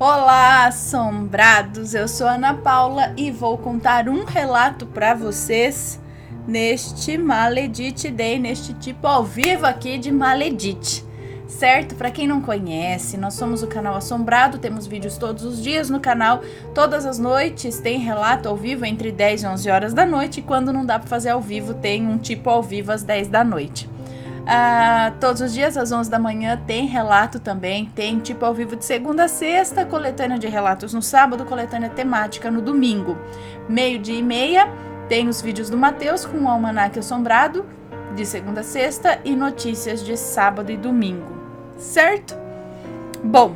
Olá, assombrados! Eu sou Ana Paula e vou contar um relato para vocês neste Maledite Day, neste tipo ao vivo aqui de Maledite, certo? Para quem não conhece, nós somos o canal Assombrado, temos vídeos todos os dias no canal, todas as noites tem relato ao vivo entre 10 e 11 horas da noite, e quando não dá para fazer ao vivo tem um tipo ao vivo às 10 da noite. Todos os dias às 11 da manhã tem relato também, tem tipo ao vivo de segunda a sexta, coletânea de relatos no sábado, coletânea temática no domingo. 12:30 tem os vídeos do Matheus com o Almanaque Assombrado de segunda a sexta e notícias de sábado e domingo, certo? Bom,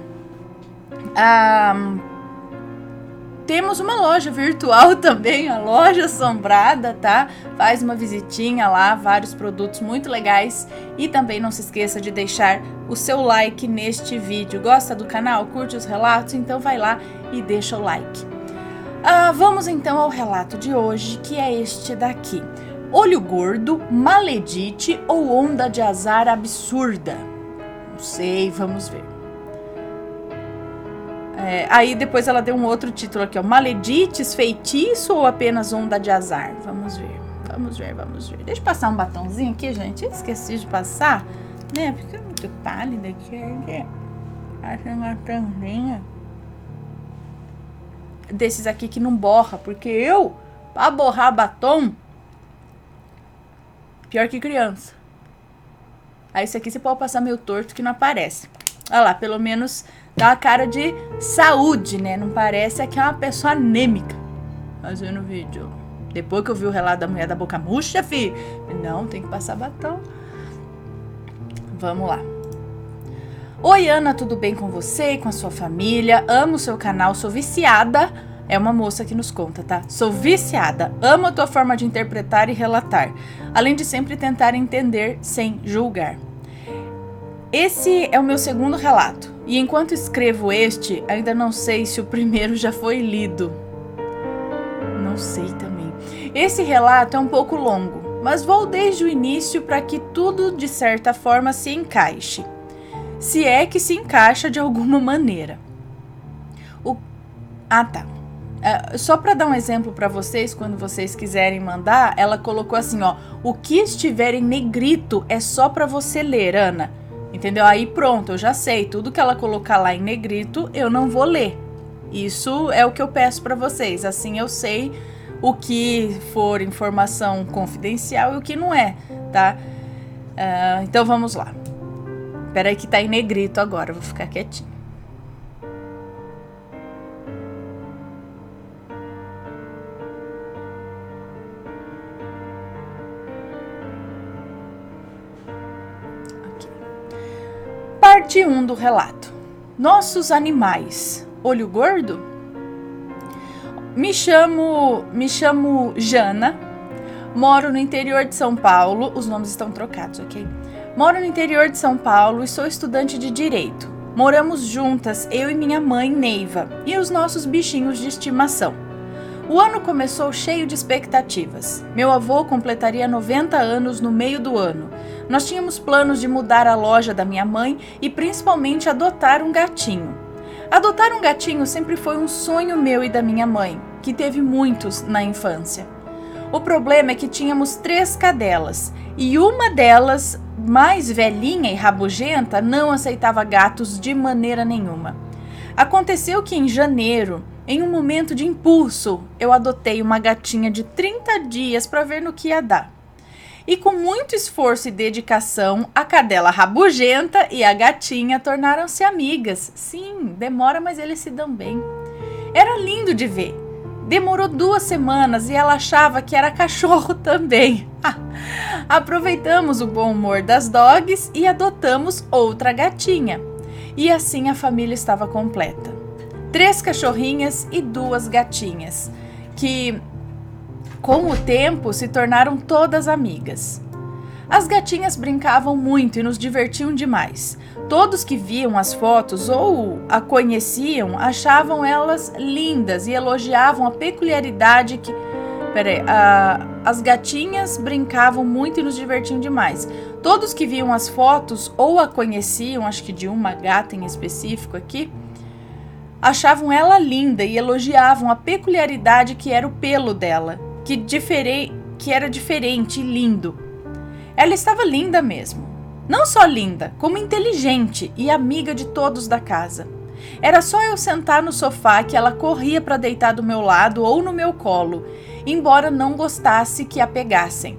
temos uma loja virtual também, a Loja Assombrada, tá? Faz uma visitinha lá, vários produtos muito legais. E também não se esqueça de deixar o seu like neste vídeo. Gosta do canal? Curte os relatos? Então vai lá e deixa o like. Vamos então ao relato de hoje, que é este daqui. Olho gordo, maledite ou onda de azar absurda? Não sei, vamos ver. Aí depois ela deu um outro título aqui, ó. Maledites, feitiço ou apenas onda de azar? Vamos ver, vamos ver, vamos ver. Deixa eu passar um batonzinho aqui, gente. Eu esqueci de passar, né? Porque é muito pálida aqui. Acho uma tanzinha desses aqui que não borra, porque pra borrar batom, pior que criança. Aí esse aqui você pode passar meio torto que não aparece. Olha lá, pelo menos dá uma cara de saúde, né? Não parece que é uma pessoa anêmica fazendo vídeo. Depois que eu vi o relato da mulher da boca murcha, filho, não, tem que passar batom. Vamos lá. Oi, Ana, tudo bem com você e com a sua família? Amo o seu canal, sou viciada. É uma moça que nos conta, tá? Sou viciada, amo a tua forma de interpretar e relatar, além de sempre tentar entender sem julgar. Esse é o meu segundo relato, e enquanto escrevo este, ainda não sei se o primeiro já foi lido. Não sei também. Esse relato é um pouco longo, mas vou desde o início para que tudo, de certa forma, se encaixe. Se é que se encaixa de alguma maneira. Só para dar um exemplo para vocês, quando vocês quiserem mandar, ela colocou assim, ó. O que estiver em negrito é só para você ler, Ana. Entendeu? Aí pronto, eu já sei. Tudo que ela colocar lá em negrito, eu não vou ler. Isso é o que eu peço para vocês. Assim eu sei o que for informação confidencial e o que não é, tá? Então vamos lá. Peraí que tá em negrito agora, eu vou ficar quietinho. Parte 1 do relato. Nossos animais. Olho gordo? Me chamo Jana. Moro no interior de São Paulo. Os nomes estão trocados, ok? Moro no interior de São Paulo e sou estudante de Direito. Moramos juntas, eu e minha mãe, Neiva, e os nossos bichinhos de estimação. O ano começou cheio de expectativas. Meu avô completaria 90 anos no meio do ano. Nós tínhamos planos de mudar a loja da minha mãe e principalmente adotar um gatinho. Adotar um gatinho sempre foi um sonho meu e da minha mãe, que teve muitos na infância. O problema é que tínhamos 3 cadelas e uma delas, mais velhinha e rabugenta, não aceitava gatos de maneira nenhuma. Aconteceu que em janeiro, em um momento de impulso, eu adotei uma gatinha de 30 dias para ver no que ia dar. E com muito esforço e dedicação, a cadela rabugenta e a gatinha tornaram-se amigas. Sim, demora, mas eles se dão bem. Era lindo de ver. Demorou 2 semanas e ela achava que era cachorro também. Aproveitamos o bom humor das dogs e adotamos outra gatinha. E assim a família estava completa. 3 cachorrinhas e 2 gatinhas, que com o tempo se tornaram todas amigas. As gatinhas brincavam muito e nos divertiam demais. Todos que viam as fotos ou a conheciam achavam elas lindas e elogiavam a peculiaridade que... as gatinhas brincavam muito e nos divertiam demais. Todos que viam as fotos ou a conheciam, acho que de uma gata em específico aqui, Achavam ela linda e elogiavam a peculiaridade que era o pelo dela, que era diferente e lindo. Ela estava linda mesmo. Não só linda, como inteligente e amiga de todos da casa. Era só eu sentar no sofá que ela corria para deitar do meu lado ou no meu colo, embora não gostasse que a pegassem.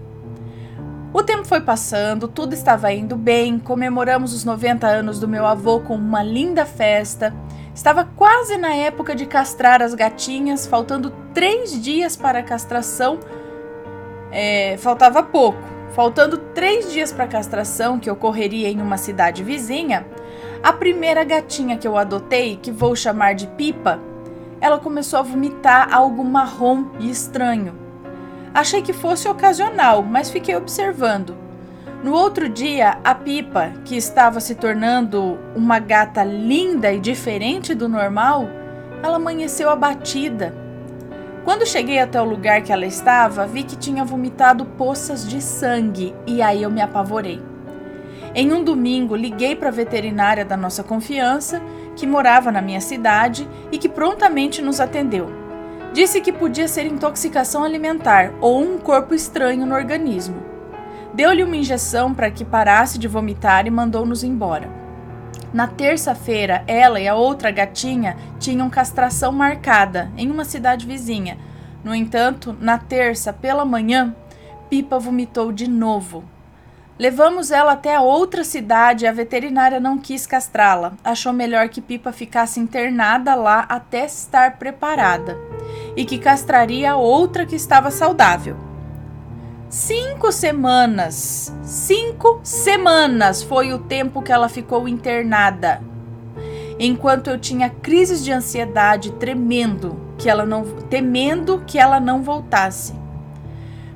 O tempo foi passando, tudo estava indo bem, comemoramos os 90 anos do meu avô com uma linda festa. Estava quase na época de castrar as gatinhas, faltando 3 dias para a castração. Faltava pouco. Faltando 3 dias para a castração, que ocorreria em uma cidade vizinha, a primeira gatinha que eu adotei, que vou chamar de Pipa, ela começou a vomitar algo marrom e estranho. Achei que fosse ocasional, mas fiquei observando. No outro dia, a Pipa, que estava se tornando uma gata linda e diferente do normal, ela amanheceu abatida. Quando cheguei até o lugar que ela estava, vi que tinha vomitado poças de sangue e aí eu me apavorei. Em um domingo, liguei para a veterinária da nossa confiança, que morava na minha cidade e que prontamente nos atendeu. Disse que podia ser intoxicação alimentar ou um corpo estranho no organismo. Deu-lhe uma injeção para que parasse de vomitar e mandou-nos embora. Na terça-feira, ela e a outra gatinha tinham castração marcada em uma cidade vizinha. No entanto, na terça, pela manhã, Pipa vomitou de novo. Levamos ela até a outra cidade e a veterinária não quis castrá-la. Achou melhor que Pipa ficasse internada lá até estar preparada e que castraria a outra que estava saudável. 5 semanas! 5 semanas foi o tempo que ela ficou internada. Enquanto eu tinha crises de ansiedade temendo que ela não voltasse.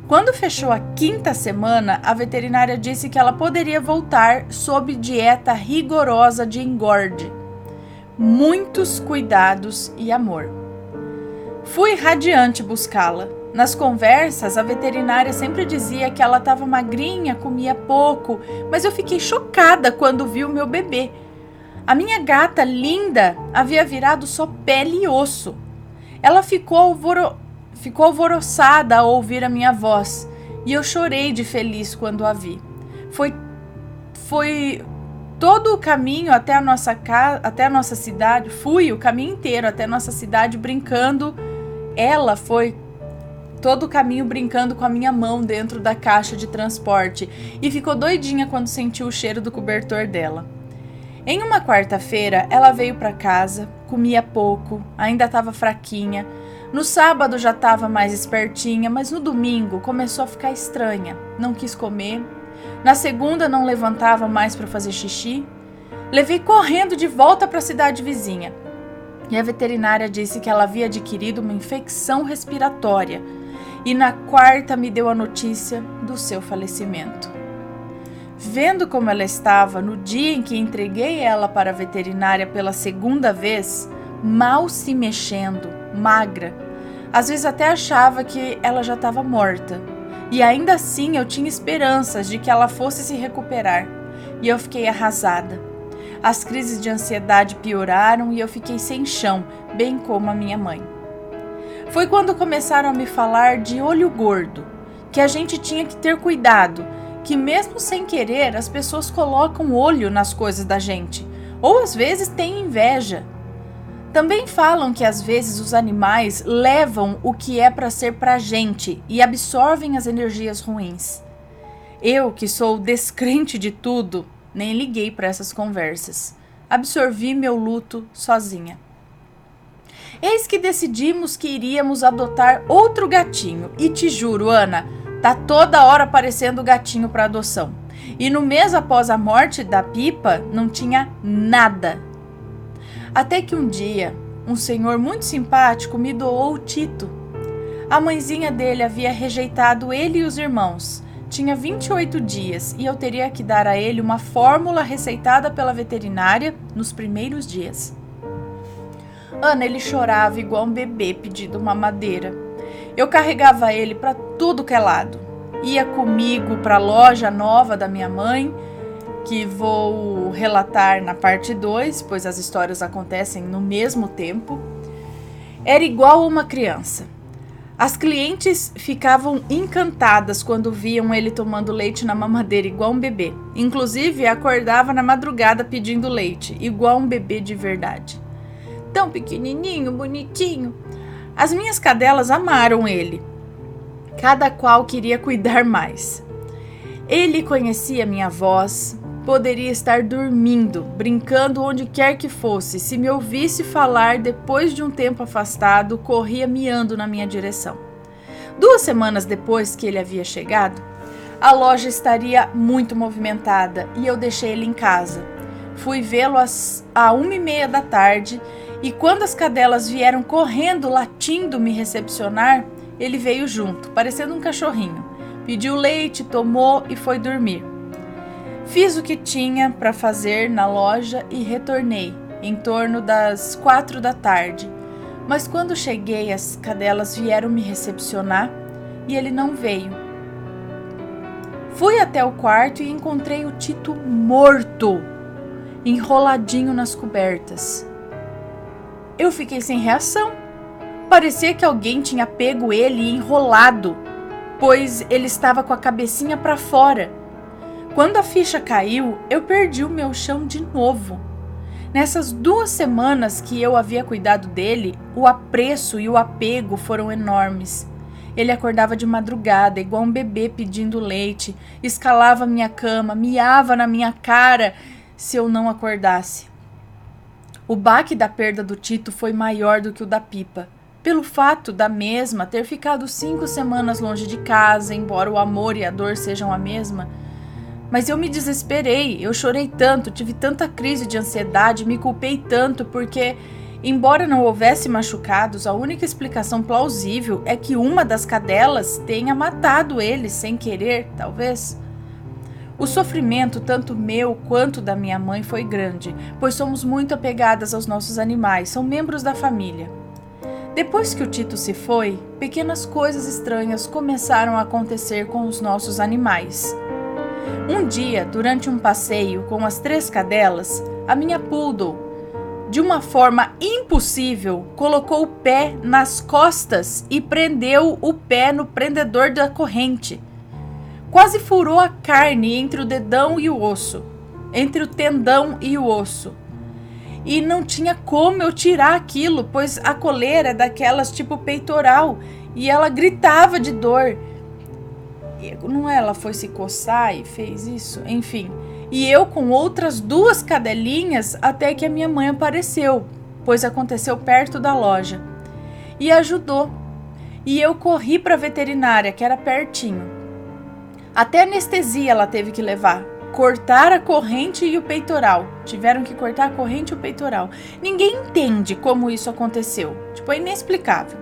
Quando fechou a 5ª semana, a veterinária disse que ela poderia voltar sob dieta rigorosa de engorde. Muitos cuidados e amor. Fui radiante buscá-la. Nas conversas, a veterinária sempre dizia que ela estava magrinha, comia pouco, mas eu fiquei chocada quando vi o meu bebê. A minha gata linda havia virado só pele e osso. Ela ficou alvoroçada ao ouvir a minha voz e eu chorei de feliz quando a vi. Foi todo o caminho até a nossa casa, até a nossa cidade, fui o caminho inteiro até a nossa cidade brincando. Ela foi todo o caminho brincando com a minha mão dentro da caixa de transporte e ficou doidinha quando sentiu o cheiro do cobertor dela. Em uma quarta-feira, ela veio para casa, comia pouco, ainda estava fraquinha. No sábado já estava mais espertinha, mas no domingo começou a ficar estranha. Não quis comer. Na segunda não levantava mais para fazer xixi. Levei correndo de volta para a cidade vizinha. E a veterinária disse que ela havia adquirido uma infecção respiratória. E na quarta me deu a notícia do seu falecimento. Vendo como ela estava no dia em que entreguei ela para a veterinária pela segunda vez, mal se mexendo, magra, às vezes até achava que ela já estava morta. E ainda assim eu tinha esperanças de que ela fosse se recuperar. E eu fiquei arrasada. As crises de ansiedade pioraram e eu fiquei sem chão, bem como a minha mãe. Foi quando começaram a me falar de olho gordo, que a gente tinha que ter cuidado, que mesmo sem querer as pessoas colocam olho nas coisas da gente, ou às vezes têm inveja. Também falam que às vezes os animais levam o que é para ser pra gente e absorvem as energias ruins. Eu, que sou descrente de tudo, nem liguei para essas conversas. Absorvi meu luto sozinha. Eis que decidimos que iríamos adotar outro gatinho. E te juro, Ana, tá toda hora aparecendo gatinho para adoção. E no mês após a morte da Pipa, não tinha nada. Até que um dia, um senhor muito simpático me doou o Tito. A mãezinha dele havia rejeitado ele e os irmãos. Tinha 28 dias e eu teria que dar a ele uma fórmula receitada pela veterinária nos primeiros dias. Ana, ele chorava igual um bebê pedindo uma mamadeira. Eu carregava ele para tudo que é lado. Ia comigo para a loja nova da minha mãe, que vou relatar na parte 2, pois as histórias acontecem no mesmo tempo, era igual a uma criança. As clientes ficavam encantadas quando viam ele tomando leite na mamadeira igual um bebê. Inclusive, acordava na madrugada pedindo leite, igual um bebê de verdade. Tão pequenininho, bonitinho. As minhas cadelas amaram ele. Cada qual queria cuidar mais. Ele conhecia minha voz, poderia estar dormindo, brincando onde quer que fosse. Se me ouvisse falar depois de um tempo afastado, corria miando na minha direção. 2 semanas depois que ele havia chegado, a loja estaria muito movimentada e eu deixei ele em casa. Fui vê-lo às 1h30 da tarde e quando as cadelas vieram correndo, latindo me recepcionar, ele veio junto, parecendo um cachorrinho. Pediu leite, tomou e foi dormir. Fiz o que tinha para fazer na loja e retornei, em torno das 4 da tarde. Mas quando cheguei, as cadelas vieram me recepcionar e ele não veio. Fui até o quarto e encontrei o Tito morto, enroladinho nas cobertas. Eu fiquei sem reação. Parecia que alguém tinha pego ele e enrolado, pois ele estava com a cabecinha para fora. Quando a ficha caiu, eu perdi o meu chão de novo. Nessas 2 semanas que eu havia cuidado dele, o apreço e o apego foram enormes. Ele acordava de madrugada, igual um bebê pedindo leite, escalava minha cama, miava na minha cara se eu não acordasse. O baque da perda do Tito foi maior do que o da Pipa, pelo fato da mesma ter ficado 5 semanas longe de casa, embora o amor e a dor sejam a mesma. Mas eu me desesperei, eu chorei tanto, tive tanta crise de ansiedade, me culpei tanto porque, embora não houvesse machucados, a única explicação plausível é que uma das cadelas tenha matado ele sem querer, talvez. O sofrimento, tanto meu quanto da minha mãe, foi grande, pois somos muito apegadas aos nossos animais, são membros da família. Depois que o Tito se foi, pequenas coisas estranhas começaram a acontecer com os nossos animais. Um dia, durante um passeio com as 3 cadelas, a minha poodle, de uma forma impossível, colocou o pé nas costas e prendeu o pé no prendedor da corrente. Quase furou a carne entre o dedão e o osso, entre o tendão e o osso. E não tinha como eu tirar aquilo, pois a coleira é daquelas tipo peitoral e ela gritava de dor. Não, ela foi se coçar e fez isso, enfim. E eu com outras 2 cadelinhas até que a minha mãe apareceu, pois aconteceu perto da loja. E ajudou. E eu corri para a veterinária, que era pertinho. Até anestesia ela teve que levar. Cortar a corrente e o peitoral. Tiveram que cortar a corrente e o peitoral. Ninguém entende como isso aconteceu. É inexplicável.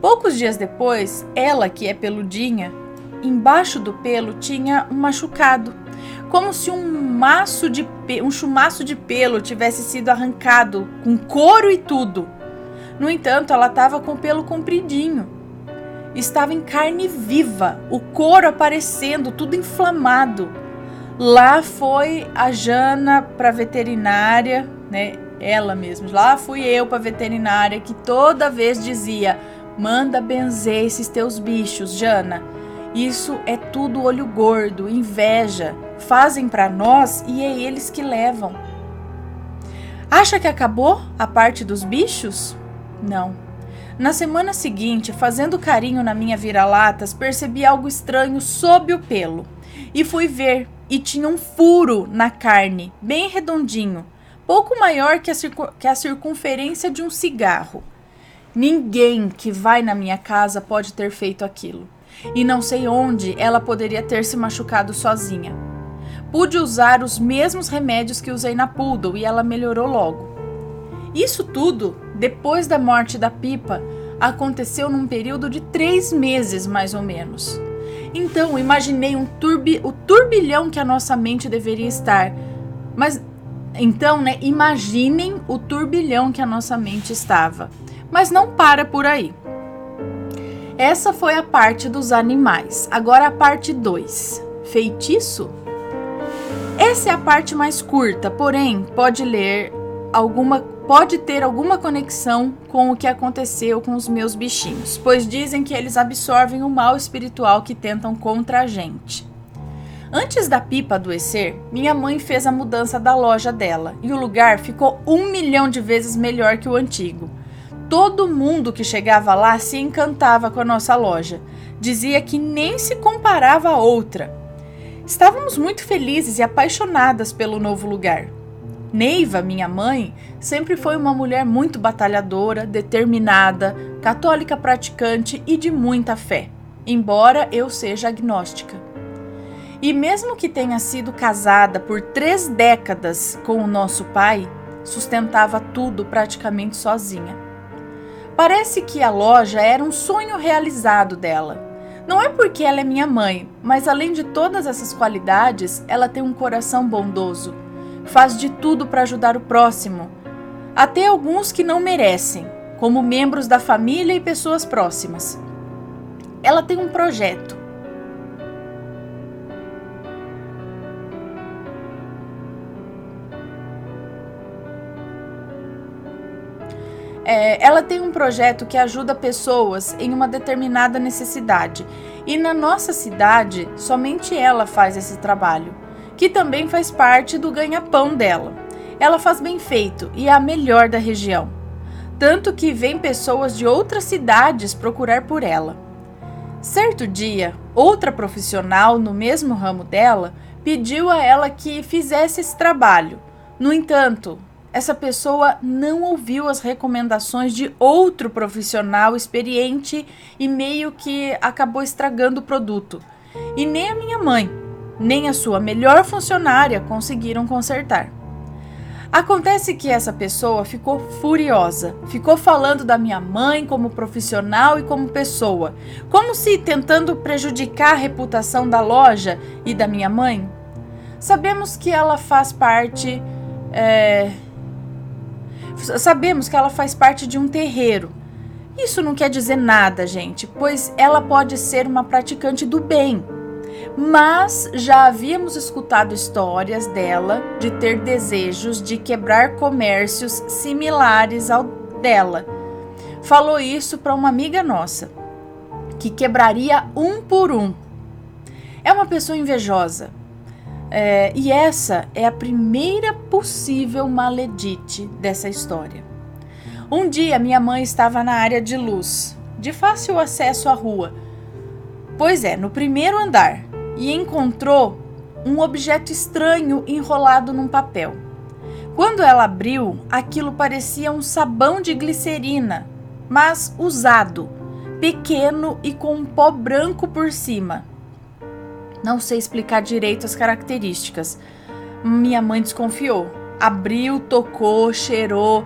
Poucos dias depois, ela, que é peludinha, embaixo do pelo tinha um machucado, como se um chumaço de pelo tivesse sido arrancado, com couro e tudo. No entanto, ela estava com o pelo compridinho. Estava em carne viva, o couro aparecendo, tudo inflamado. Lá foi a Jana para a veterinária, né? Ela mesma. Lá fui eu para a veterinária, que toda vez dizia: manda benzer esses teus bichos, Jana. Isso é tudo olho gordo, inveja. Fazem para nós e é eles que levam. Acha que acabou a parte dos bichos? Não. Na semana seguinte, fazendo carinho na minha vira-latas, percebi algo estranho sob o pelo. E fui ver, e tinha um furo na carne, bem redondinho, pouco maior que a circunferência de um cigarro. Ninguém que vai na minha casa pode ter feito aquilo. E não sei onde ela poderia ter se machucado sozinha. Pude usar os mesmos remédios que usei na poodle e ela melhorou logo. Isso tudo, depois da morte da Pipa, aconteceu num período de 3 meses, mais ou menos. Então, imaginei o turbilhão que a nossa mente deveria estar. Imaginem o turbilhão que a nossa mente estava. Mas não para por aí. Essa foi a parte dos animais. Agora a parte 2. Feitiço? Essa é a parte mais curta, porém pode ter alguma conexão com o que aconteceu com os meus bichinhos, pois dizem que eles absorvem o mal espiritual que tentam contra a gente. Antes da Pipa adoecer, minha mãe fez a mudança da loja dela e o lugar ficou 1 milhão de vezes melhor que o antigo. Todo mundo que chegava lá se encantava com a nossa loja, dizia que nem se comparava a outra. Estávamos muito felizes e apaixonadas pelo novo lugar. Neiva, minha mãe, sempre foi uma mulher muito batalhadora, determinada, católica praticante e de muita fé, embora eu seja agnóstica. E mesmo que tenha sido casada por 3 décadas com o nosso pai, sustentava tudo praticamente sozinha. Parece que a loja era um sonho realizado dela. Não é porque ela é minha mãe, mas além de todas essas qualidades, ela tem um coração bondoso. Faz de tudo para ajudar o próximo, até alguns que não merecem, como membros da família e pessoas próximas. Ela tem um projeto. Ela tem um projeto que ajuda pessoas em uma determinada necessidade. E na nossa cidade, somente ela faz esse trabalho, que também faz parte do ganha-pão dela. Ela faz bem feito e é a melhor da região. Tanto que vem pessoas de outras cidades procurar por ela. Certo dia, outra profissional no mesmo ramo dela pediu a ela que fizesse esse trabalho. No entanto, essa pessoa não ouviu as recomendações de outro profissional experiente e meio que acabou estragando o produto. E nem a minha mãe, nem a sua melhor funcionária conseguiram consertar. Acontece que essa pessoa ficou furiosa, ficou falando da minha mãe como profissional e como pessoa, como se tentando prejudicar a reputação da loja e da minha mãe. Sabemos que ela faz parte de um terreiro. Isso não quer dizer nada, gente, pois ela pode ser uma praticante do bem. Mas já havíamos escutado histórias dela de ter desejos de quebrar comércios similares ao dela. Falou isso para uma amiga nossa, que quebraria um por um. É uma pessoa invejosa. E essa é a primeira possível maledite dessa história. Um dia minha mãe estava na área de luz, de fácil acesso à rua, no primeiro andar, e encontrou um objeto estranho enrolado num papel. Quando ela abriu, aquilo parecia um sabão de glicerina, mas usado, pequeno e com um pó branco por cima. Não sei explicar direito as características. Minha mãe desconfiou. Abriu, tocou, cheirou.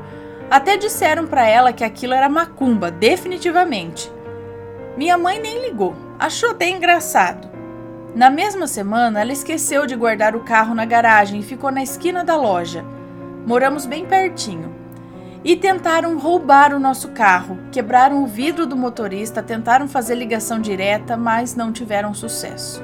Até disseram para ela que aquilo era macumba, definitivamente. Minha mãe nem ligou. Achou até engraçado. Na mesma semana, ela esqueceu de guardar o carro na garagem e ficou na esquina da loja. Moramos bem pertinho. E tentaram roubar o nosso carro. Quebraram o vidro do motorista, tentaram fazer ligação direta, mas não tiveram sucesso.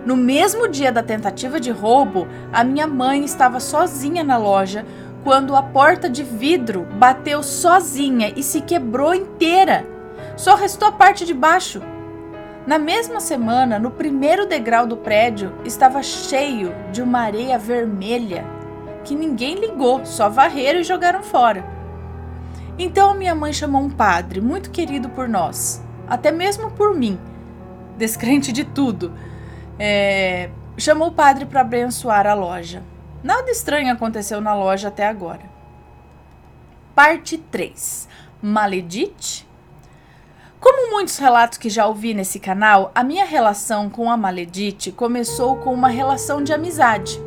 No mesmo dia da tentativa de roubo, a minha mãe estava sozinha na loja quando a porta de vidro bateu sozinha e se quebrou inteira. Só restou a parte de baixo. Na mesma semana, no primeiro degrau do prédio, estava cheio de uma areia vermelha que ninguém ligou, só varreram e jogaram fora. Então minha mãe chamou um padre muito querido por nós, até mesmo por mim, descrente de tudo. Chamou o padre para abençoar a loja. Nada estranho aconteceu na loja até agora. Parte 3. Maledite? Como muitos relatos que já ouvi nesse canal, a minha relação com a Maledite começou com uma relação de amizade.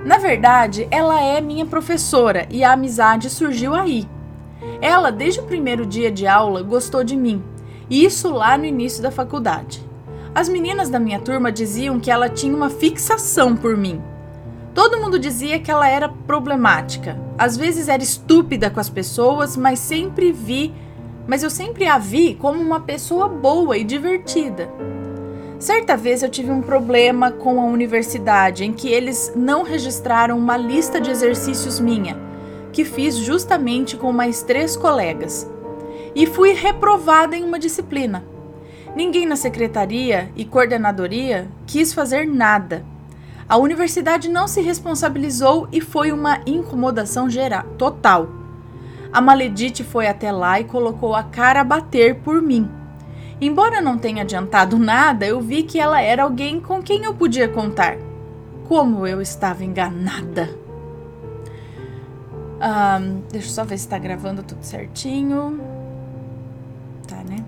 Na verdade, ela é minha professora e a amizade surgiu aí. Ela, desde o primeiro dia de aula, gostou de mim, e isso lá no início da faculdade. As meninas da minha turma diziam que ela tinha uma fixação por mim. Todo mundo dizia que ela era problemática. Às vezes era estúpida com as pessoas, mas eu sempre a vi como uma pessoa boa e divertida. Certa vez eu tive um problema com a universidade em que eles não registraram uma lista de exercícios minha, que fiz justamente com mais 3 colegas, e fui reprovada em uma disciplina. Ninguém na secretaria e coordenadoria quis fazer nada. A universidade não se responsabilizou e foi uma incomodação geral, total. A Maledite foi até lá e colocou a cara a bater por mim. Embora não tenha adiantado nada, eu vi que ela era alguém com quem eu podia contar. Como eu estava enganada. Deixa eu só ver se está gravando tudo certinho. Tá, né?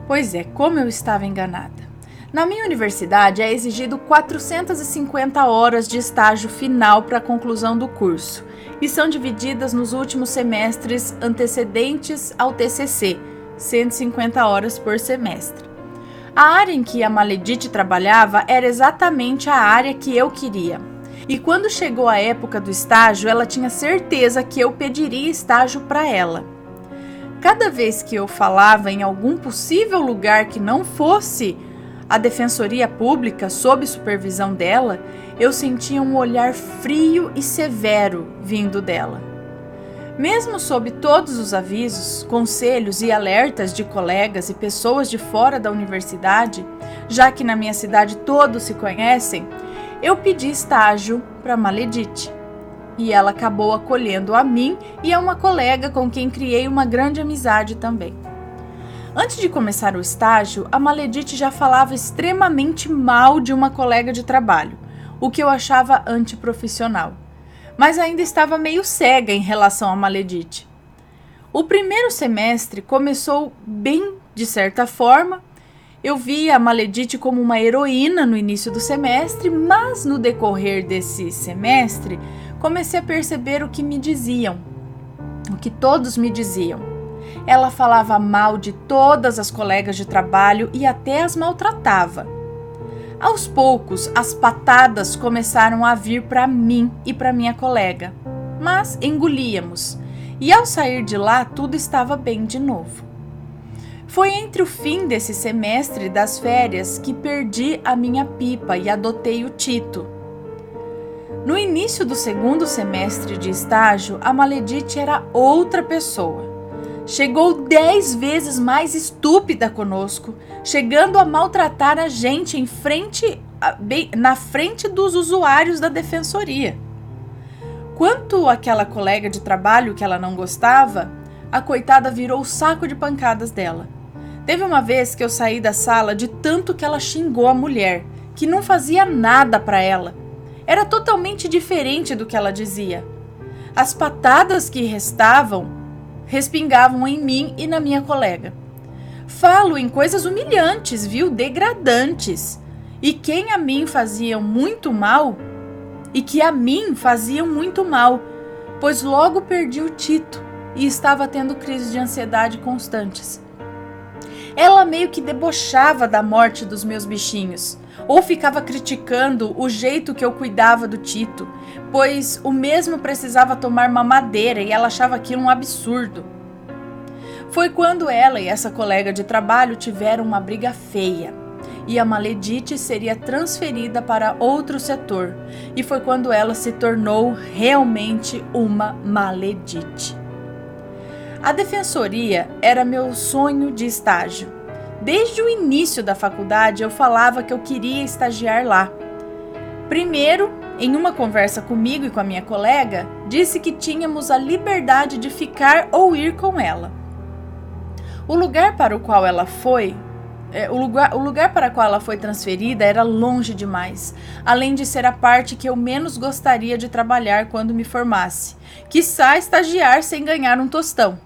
Pois é, como eu estava enganada. Na minha universidade é exigido 450 horas de estágio final para a conclusão do curso e são divididas nos últimos semestres antecedentes ao TCC, 150 horas por semestre. A área em que a Maledite trabalhava era exatamente a área que eu queria. E quando chegou a época do estágio, ela tinha certeza que eu pediria estágio para ela. Cada vez que eu falava em algum possível lugar que não fosse a Defensoria Pública sob supervisão dela, eu sentia um olhar frio e severo vindo dela. Mesmo sob todos os avisos, conselhos e alertas de colegas e pessoas de fora da universidade, já que na minha cidade todos se conhecem, eu pedi estágio para Maledite. E ela acabou acolhendo a mim e a uma colega com quem criei uma grande amizade também. Antes de começar o estágio, a Maledite já falava extremamente mal de uma colega de trabalho, o que eu achava antiprofissional. Mas ainda estava meio cega em relação a Maledite. O primeiro semestre começou bem, de certa forma. Eu via a Maledite como uma heroína no início do semestre, mas no decorrer desse semestre, comecei a perceber o que me diziam, o que todos me diziam. Ela falava mal de todas as colegas de trabalho e até as maltratava. Aos poucos, as patadas começaram a vir para mim e para minha colega, mas engolíamos, e ao sair de lá tudo estava bem de novo. Foi entre o fim desse semestre das férias que perdi a minha pipa e adotei o Tito. No início do segundo semestre de estágio, a Maledite era outra pessoa. Chegou 10 vezes mais estúpida conosco, chegando a maltratar a gente na frente dos usuários da defensoria. Quanto àquela colega de trabalho que ela não gostava, a coitada virou o saco de pancadas dela. Teve uma vez que eu saí da sala de tanto que ela xingou a mulher, que não fazia nada para ela. Era totalmente diferente do que ela dizia. As patadas que respingavam em mim e na minha colega. Falo em coisas humilhantes, viu? Degradantes. E que a mim faziam muito mal, pois logo perdi o Tito e estava tendo crises de ansiedade constantes. Ela meio que debochava da morte dos meus bichinhos, ou ficava criticando o jeito que eu cuidava do Tito, pois o mesmo precisava tomar mamadeira e ela achava aquilo um absurdo. Foi quando ela e essa colega de trabalho tiveram uma briga feia, e a Maledite seria transferida para outro setor, e foi quando ela se tornou realmente uma Maledite. A defensoria era meu sonho de estágio. Desde o início da faculdade eu falava que eu queria estagiar lá. Primeiro, em uma conversa comigo e com a minha colega, disse que tínhamos a liberdade de ficar ou ir com ela. O lugar para o qual ela foi transferida era longe demais, além de ser a parte que eu menos gostaria de trabalhar quando me formasse, quiçá estagiar sem ganhar um tostão.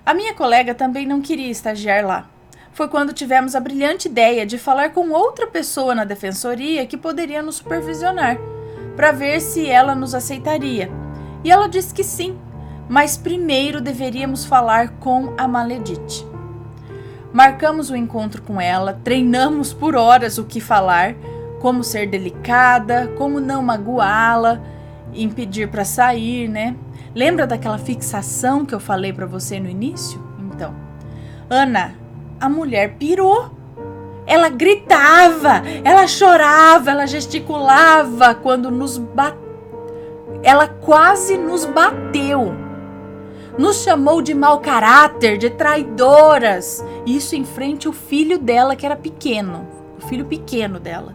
A minha colega também não queria estagiar lá. Foi quando tivemos a brilhante ideia de falar com outra pessoa na defensoria que poderia nos supervisionar, para ver se ela nos aceitaria. E ela disse que sim, mas primeiro deveríamos falar com a Maledite. Marcamos o encontro com ela, treinamos por horas o que falar, como ser delicada, como não magoá-la, impedir para sair, né? Lembra daquela fixação que eu falei para você no início? Então, Ana, a mulher pirou. ela gritava, ela chorava, ela gesticulava quando ela quase nos bateu. Nos chamou de mau caráter, de traidoras. Isso em frente ao filho dela, que era pequeno. O filho pequeno dela.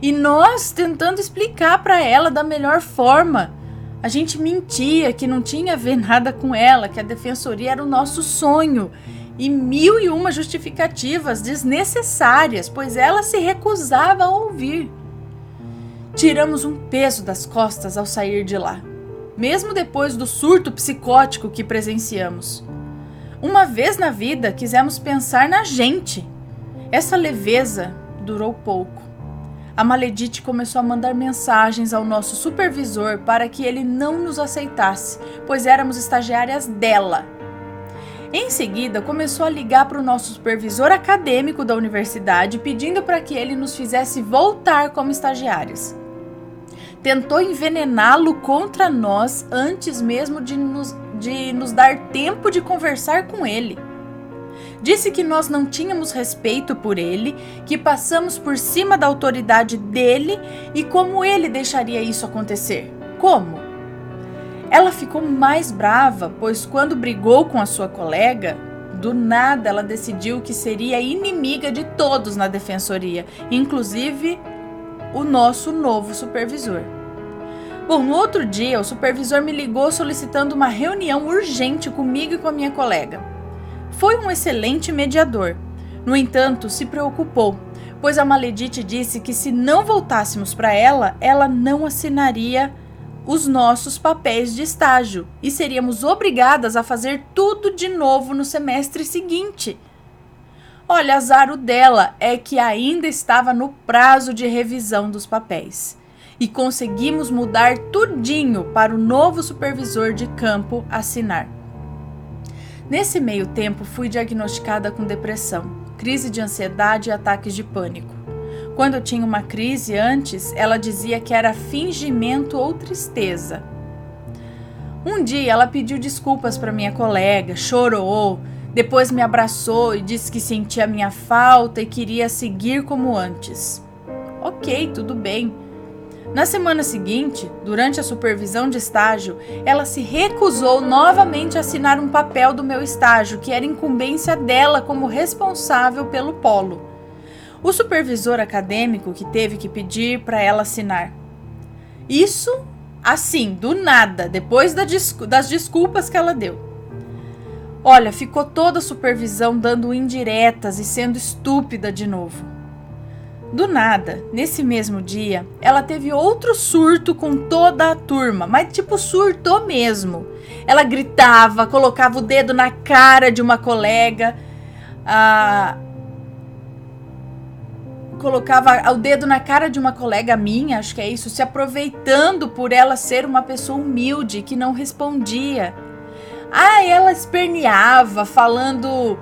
E nós tentando explicar para ela da melhor forma. A gente mentia que não tinha a ver nada com ela, que a defensoria era o nosso sonho. E 1001 justificativas desnecessárias, pois ela se recusava a ouvir. Tiramos um peso das costas ao sair de lá, mesmo depois do surto psicótico que presenciamos. Uma vez na vida quisemos pensar na gente. Essa leveza durou pouco. A Maledite começou a mandar mensagens ao nosso supervisor para que ele não nos aceitasse, pois éramos estagiárias dela. Em seguida, começou a ligar para o nosso supervisor acadêmico da universidade, pedindo para que ele nos fizesse voltar como estagiárias. Tentou envenená-lo contra nós antes mesmo de nos dar tempo de conversar com ele. Disse que nós não tínhamos respeito por ele, que passamos por cima da autoridade dele e como ele deixaria isso acontecer. Como? Ela ficou mais brava, pois quando brigou com a sua colega, do nada ela decidiu que seria inimiga de todos na defensoria, inclusive o nosso novo supervisor. Bom, no outro dia, o supervisor me ligou solicitando uma reunião urgente comigo e com a minha colega. Foi um excelente mediador. No entanto, se preocupou, pois a Maledite disse que se não voltássemos para ela, ela não assinaria os nossos papéis de estágio e seríamos obrigadas a fazer tudo de novo no semestre seguinte. Olha, azar o dela é que ainda estava no prazo de revisão dos papéis e conseguimos mudar tudinho para o novo supervisor de campo assinar. Nesse meio tempo, fui diagnosticada com depressão, crise de ansiedade e ataques de pânico. Quando eu tinha uma crise antes, ela dizia que era fingimento ou tristeza. Um dia ela pediu desculpas para minha colega, chorou, depois me abraçou e disse que sentia minha falta e queria seguir como antes. Ok, tudo bem. Na semana seguinte, durante a supervisão de estágio, ela se recusou novamente a assinar um papel do meu estágio, que era incumbência dela como responsável pelo polo. O supervisor acadêmico que teve que pedir para ela assinar. Isso, assim, do nada, depois das desculpas que ela deu. Olha, ficou toda a supervisão dando indiretas e sendo estúpida de novo. Do nada, nesse mesmo dia, ela teve outro surto com toda a turma, mas tipo surtou mesmo. Ela gritava, colocava o dedo na cara de uma colega, colocava o dedo na cara de uma colega minha, acho que é isso, se aproveitando por ela ser uma pessoa humilde que não respondia. Ela esperneava, falando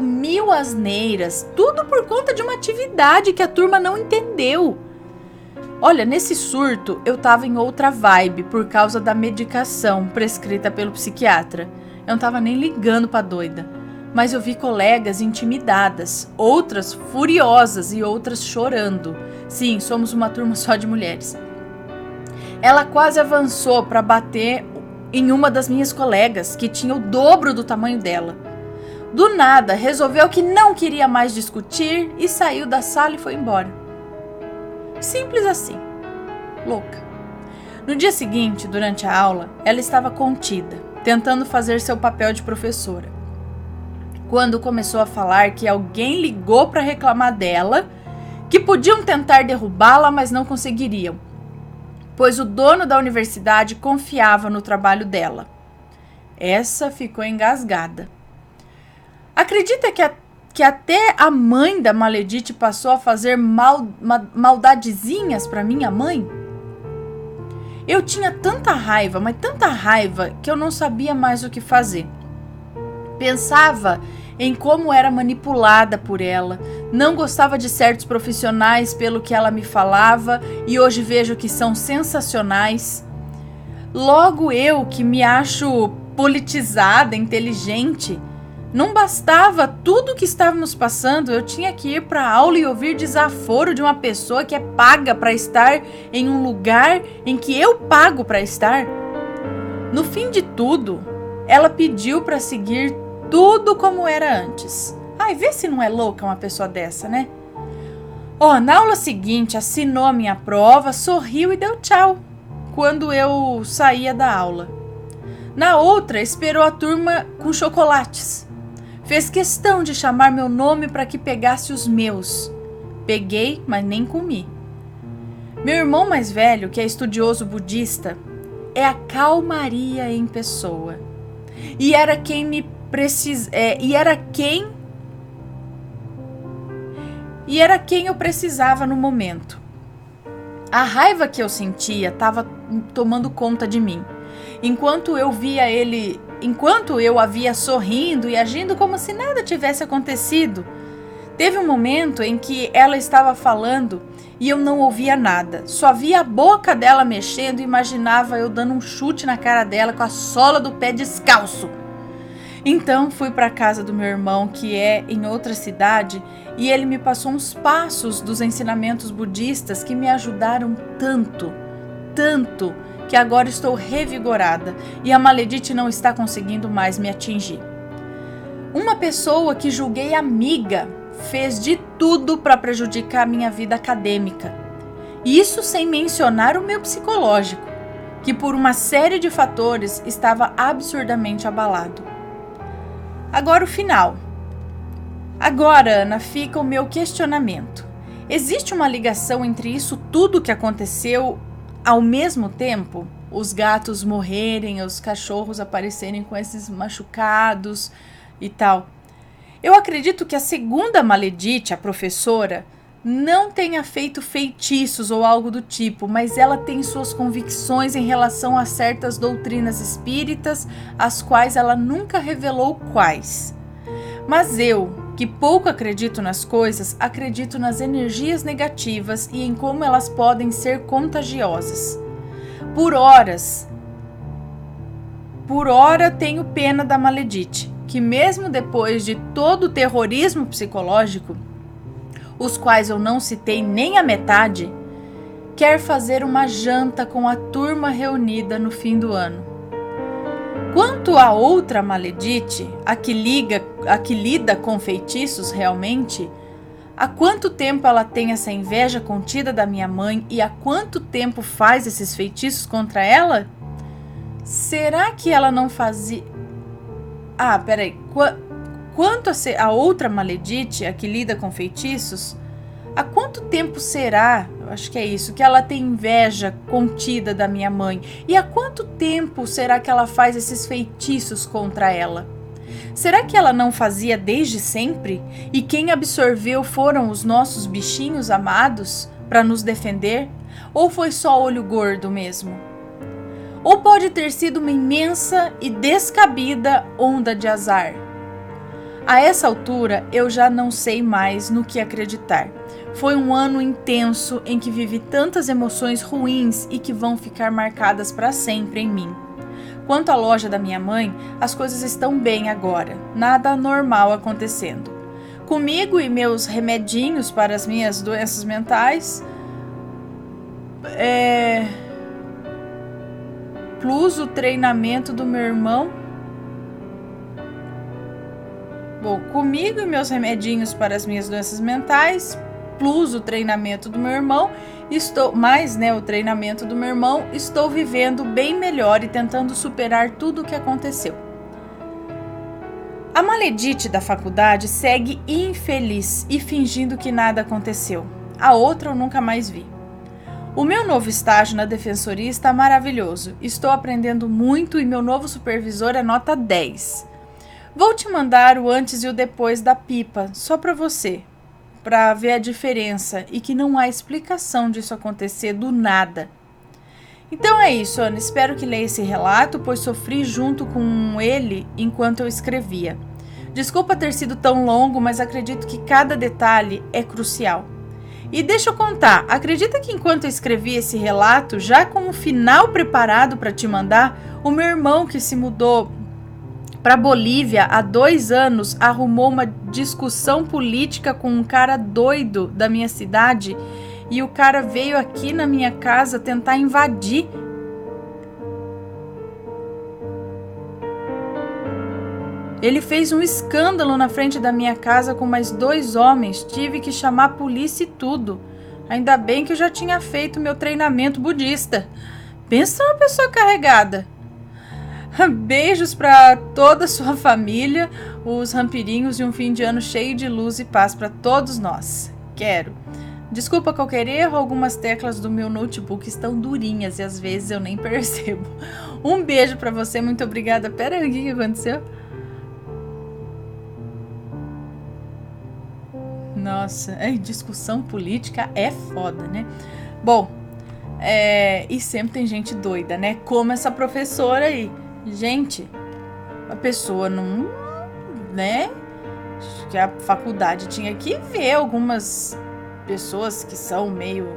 mil asneiras, tudo por conta de uma atividade que a turma não entendeu. Olha, nesse surto eu tava em outra vibe por causa da medicação prescrita pelo psiquiatra. Eu não tava nem ligando pra doida, mas eu vi colegas intimidadas, outras furiosas e outras chorando. Sim, somos uma turma só de mulheres. Ela quase avançou para bater em uma das minhas colegas, que tinha o dobro do tamanho dela. Do nada, resolveu que não queria mais discutir e saiu da sala e foi embora. Simples assim. Louca. No dia seguinte, durante a aula, ela estava contida, tentando fazer seu papel de professora. Quando começou a falar que alguém ligou para reclamar dela, que podiam tentar derrubá-la, mas não conseguiriam, pois o dono da universidade confiava no trabalho dela. Essa ficou engasgada. Acredita que até a mãe da Maledite passou a fazer maldadezinhas para minha mãe? Eu tinha tanta raiva, mas tanta raiva, que eu não sabia mais o que fazer. Pensava em como era manipulada por ela, não gostava de certos profissionais pelo que ela me falava e hoje vejo que são sensacionais. Logo eu, que me acho politizada, inteligente, Não bastava tudo que estávamos passando, eu tinha que ir para a aula e ouvir desaforo de uma pessoa que é paga para estar em um lugar em que eu pago para estar. No fim de tudo, ela pediu para seguir tudo como era antes. Ai, vê se não é louca uma pessoa dessa, né? Na aula seguinte, assinou a minha prova, sorriu e deu tchau quando eu saía da aula. Na outra, esperou a turma com chocolates. Fez questão de chamar meu nome para que pegasse os meus. Peguei, mas nem comi. Meu irmão mais velho, que é estudioso budista, é a calmaria em pessoa. E era quem eu precisava no momento. A raiva que eu sentia estava tomando conta de mim. Enquanto eu havia sorrindo e agindo como se nada tivesse acontecido, teve um momento em que ela estava falando e eu não ouvia nada. Só via a boca dela mexendo e imaginava eu dando um chute na cara dela com a sola do pé descalço. Então fui para a casa do meu irmão, que é em outra cidade, e ele me passou uns passos dos ensinamentos budistas que me ajudaram tanto, que agora estou revigorada e a maledite não está conseguindo mais me atingir. Uma pessoa que julguei amiga fez de tudo para prejudicar minha vida acadêmica. Isso sem mencionar o meu psicológico, que por uma série de fatores estava absurdamente abalado. Agora o final. Agora, Ana, fica o meu questionamento. Existe uma ligação entre isso tudo que aconteceu ao mesmo tempo? Os gatos morrerem, os cachorros aparecerem com esses machucados e tal. Eu acredito que a segunda maledite, a professora, não tenha feito feitiços ou algo do tipo, mas ela tem suas convicções em relação a certas doutrinas espíritas, as quais ela nunca revelou quais. Mas eu, que pouco acredito nas coisas, acredito nas energias negativas e em como elas podem ser contagiosas. Por hora tenho pena da maledite, que mesmo depois de todo o terrorismo psicológico, os quais eu não citei nem a metade, quer fazer uma janta com a turma reunida no fim do ano. Quanto à outra maledite, a que lida com feitiços realmente, há quanto tempo ela tem essa inveja contida da minha mãe e há quanto tempo faz esses feitiços contra ela? Será que ela não fazia... peraí. Quanto a outra maledite, a que lida com feitiços, há quanto tempo será, eu acho que é isso, que ela tem inveja contida da minha mãe? E há quanto tempo será que ela faz esses feitiços contra ela? Será que ela não fazia desde sempre? E quem absorveu foram os nossos bichinhos amados para nos defender? Ou foi só olho gordo mesmo? Ou pode ter sido uma imensa e descabida onda de azar? A essa altura, eu já não sei mais no que acreditar. Foi um ano intenso em que vivi tantas emoções ruins e que vão ficar marcadas para sempre em mim. Quanto à loja da minha mãe, as coisas estão bem agora, nada anormal acontecendo. Comigo e meus remedinhos para as minhas doenças mentais, plus o treinamento do meu irmão. Bom, comigo e meus remedinhos para as minhas doenças mentais, plus o treinamento do meu irmão, estou vivendo bem melhor e tentando superar tudo o que aconteceu. A maledite da faculdade segue infeliz e fingindo que nada aconteceu. A outra eu nunca mais vi. O meu novo estágio na defensoria está maravilhoso. Estou aprendendo muito e meu novo supervisor é nota 10. Vou te mandar o antes e o depois da pipa, só para você, para ver a diferença e que não há explicação disso acontecer do nada. Então é isso, Ana. Espero que leia esse relato, pois sofri junto com ele enquanto eu escrevia. Desculpa ter sido tão longo, mas acredito que cada detalhe é crucial. E deixa eu contar, acredita que enquanto eu escrevi esse relato, já com o final preparado para te mandar, o meu irmão que se mudou para Bolívia há 2 anos, arrumou uma discussão política com um cara doido da minha cidade e o cara veio aqui na minha casa tentar invadir. Ele fez um escândalo na frente da minha casa com mais 2 homens. Tive que chamar a polícia e tudo. Ainda bem que eu já tinha feito meu treinamento budista. Pensa numa pessoa carregada. Beijos para toda a sua família, os rampirinhos e um fim de ano cheio de luz e paz para todos nós. Quero. Desculpa qualquer erro, algumas teclas do meu notebook estão durinhas e às vezes eu nem percebo. Um beijo para você, muito obrigada. Pera aí, o que aconteceu? Nossa, discussão política é foda, né? Bom, e sempre tem gente doida, né? Como essa professora aí. Gente, a pessoa não, né? Acho que a faculdade tinha que ver algumas pessoas que são meio,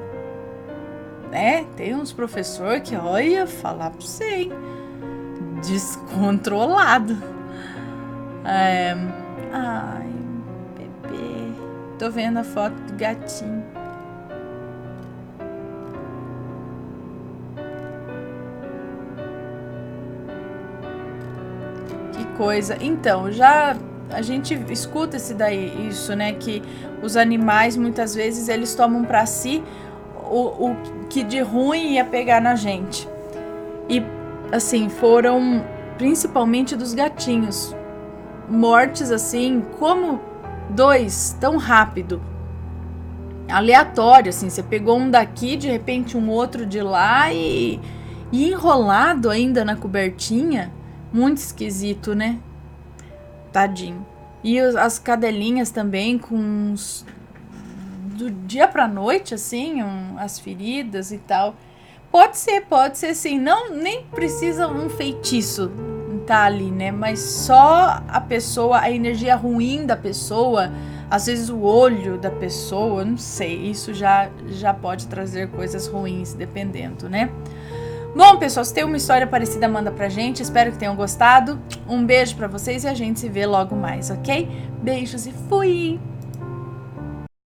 né? Tem uns professores que, olha, falar pra você, hein? Descontrolado. Ai, bebê. Tô vendo a foto do gatinho. Que coisa. Então, já a gente escuta isso, né? Que os animais, muitas vezes, eles tomam pra si o que de ruim ia pegar na gente. E, assim, foram principalmente dos gatinhos. Mortes, assim, como 2, tão rápido. Aleatório, assim, você pegou um daqui, de repente um outro de lá e enrolado ainda na cobertinha. Muito esquisito, né? Tadinho. E as cadelinhas também com do dia pra noite, assim, as feridas e tal. Pode ser sim. Não, nem precisa um feitiço tá ali, né? Mas só a pessoa, a energia ruim da pessoa, às vezes o olho da pessoa, não sei, isso já pode trazer coisas ruins, dependendo, né? Bom, pessoal, se tem uma história parecida, manda pra gente. Espero que tenham gostado. Um beijo pra vocês e a gente se vê logo mais, ok? Beijos e fui!